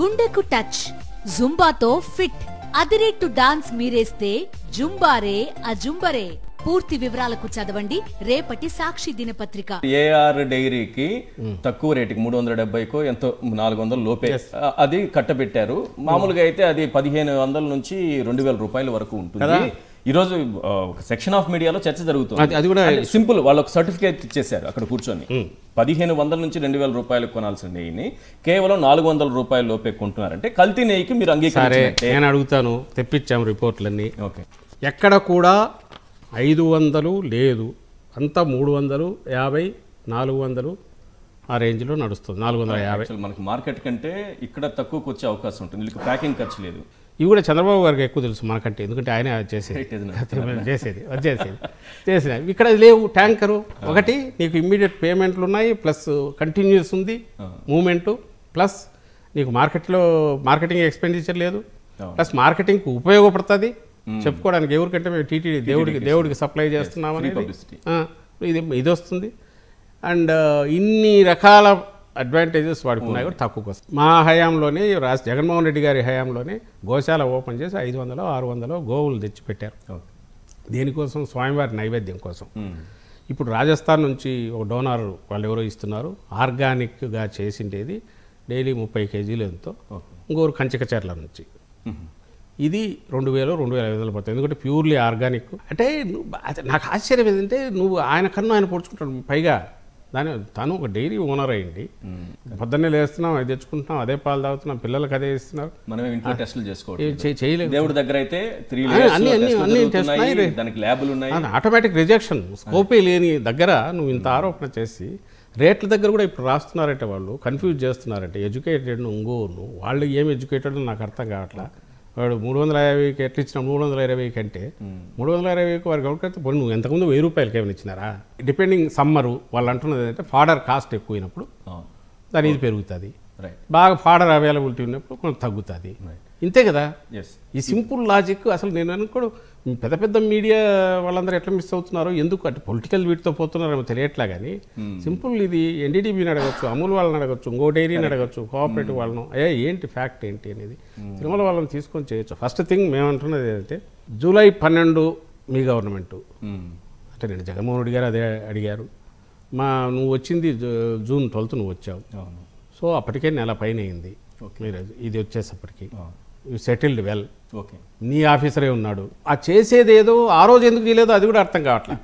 గుండెకు touch, జుంబాతో fit, అదిరేట్టు dance మీరేస్తే జుంబారే అజుంబరే. పూర్తి వివరాలకు చదవండి రేపటి సాక్షి దినపత్రిక. ఏఆర్ డైరీకి తక్కువ రేటుకి 370కో ఎంతో 400 లోపే అది కట్టబెట్టారు. మామూలుగా అయితే అది 1500 నుంచి 2000 రూపాయల వరకు ఉంటుంది. ఈ రోజు ఒక సెక్షన్ ఆఫ్ మీడియాలో చర్చ జరుగుతుంది. అది కూడా సింపుల్, వాళ్ళు ఒక సర్టిఫికేట్ ఇచ్చేసారు అక్కడ కూర్చొని. 1500 నుంచి 2000 రూపాయలకు కొనాల్సిన నెయ్యిని కేవలం 400 రూపాయల లోపే కొంటున్నారంటే కల్తీ నెయ్యికి మీరు అంగీకరించారు. నేను అడుగుతాను, తెప్పించాము రిపోర్ట్లన్నీ. ఎక్కడ కూడా 500 లేదు, అంతా 350, 400 ఆ రేంజ్లో నడుస్తుంది. 450 మనకు మార్కెట్ కంటే ఇక్కడ తక్కువకు వచ్చే అవకాశం ఉంటుంది. వీళ్ళకి ప్యాకింగ్ ఖర్చు లేదు. ఇవి కూడా చంద్రబాబు గారికి ఎక్కువ తెలుసు మనకంటే, ఎందుకంటే ఆయన చేసేది. ఇక్కడ లేవు. ట్యాంకరు ఒకటి, నీకు ఇమ్మీడియట్ పేమెంట్లు ఉన్నాయి, ప్లస్ కంటిన్యూస్ ఉంది మూమెంట్, ప్లస్ నీకు మార్కెటింగ్ ఎక్స్పెండిచర్ లేదు, ప్లస్ మార్కెటింగ్కి ఉపయోగపడుతుంది. చెప్పుకోవడానికి ఎవరికంటే మేము టీటీడీ దేవుడికి సప్లై చేస్తున్నామని ఇది వస్తుంది. అండ్ ఇన్ని రకాల అడ్వాంటేజెస్ వాడుకున్నాయి కూడా తక్కువ కోసం. మా హయాంలోనే జగన్మోహన్ రెడ్డి గారి హయాంలోనే గోశాల ఓపెన్ చేసి 500, 600 గోవులు తెచ్చిపెట్టారు. దేనికోసం? స్వామివారి నైవేద్యం కోసం. ఇప్పుడు రాజస్థాన్ నుంచి ఒక డోనార్ వాళ్ళు ఎవరో ఇస్తున్నారు, ఆర్గానిక్గా చేసిండేది డైలీ 30 కేజీలు ఎంతో. ఇంకోరు కంచికచర్ల నుంచి ఇది 2000-2500 పడుతుంది. ఎందుకంటే ప్యూర్లీ ఆర్గానిక్. అంటే నాకు ఆశ్చర్యం ఏంటంటే నువ్వు ఆయన కన్నా ఆయన పొడుచుకుంటాడు. పైగా తను ఒక డైరీ ఓనర్ అయ్యింది. పొద్దున్నే లేస్తున్నాం, అది తెచ్చుకుంటున్నాం, అదే పాలు తాగుతున్నాం, పిల్లలకి అదే ఇస్తున్నారు. మనం ఇంట్లో టెస్టులు చేయలేదు. దేవుడి దగ్గర అయితే ఆటోమేటిక్ రిజెక్షన్. స్కోపే లేని దగ్గర నువ్వు ఇంత ఆరోపణ చేసి రేట్ల దగ్గర కూడా ఇప్పుడు రాస్తున్నారంటే వాళ్ళు కన్ఫ్యూజ్ చేస్తున్నారంటే ఎడ్యుకేటెడ్ ఇంకోను వాళ్ళు ఏం ఎడ్యుకేటెడ్ నాకు అర్థం కావట్లా. వాడు 350కి ఎట్లా ఇచ్చిన 320 కంటే 320కి వారికి ఎవరికైతే నువ్వు ఎంతకుముందు 1000 రూపాయలకి ఏమైనా ఇచ్చినారా? డిపెండింగ్ సమ్మరు వాళ్ళు అంటున్నది ఏంటంటే ఫాడర్ కాస్ట్ ఎక్కువైనప్పుడు దాని ఇది పెరుగుతుంది, బాగా ఫాడర్ అవైలబిలిటీ ఉన్నప్పుడు కొంచెం తగ్గుతుంది. ఇంతే కదా ఈ సింపుల్ లాజిక్. అసలు నేను అనుకోడు పెద్ద పెద్ద మీడియా వాళ్ళందరూ ఎట్లా మిస్ అవుతున్నారో, ఎందుకు అంటే పొలిటికల్ వీటితో పోతున్నారో తెలియట్లా. కానీ సింపుల్ ఇది ఎన్డీటీవీని అడగచ్చు, అమూల్ వాళ్ళని అడగచ్చు, ఇంకో డైరీని అడగచ్చు, కోఆపరేటివ్ వాళ్ళను, ఏంటి ఫ్యాక్ట్ ఏంటి అనేది తిరుమల వాళ్ళని తీసుకొని చేయొచ్చు. ఫస్ట్ థింగ్ మేమంటున్నది ఏంటంటే జూలై 12 మీ గవర్నమెంటు అంటే నేను జగన్మోహన్ రెడ్డి గారు అదే అడిగారు. నువ్వు వచ్చింది జూన్ 12 నువ్వు వచ్చావు. సో అప్పటికే నెల పైన అయింది మీరు ఇది వచ్చేసప్పటికి. You settled well. నీ ఆఫీసరే ఉన్నాడు. ఆ చేసేది ఏదో ఆ రోజు ఎందుకు చేయలేదో అది కూడా అర్థం కావట్లేదు.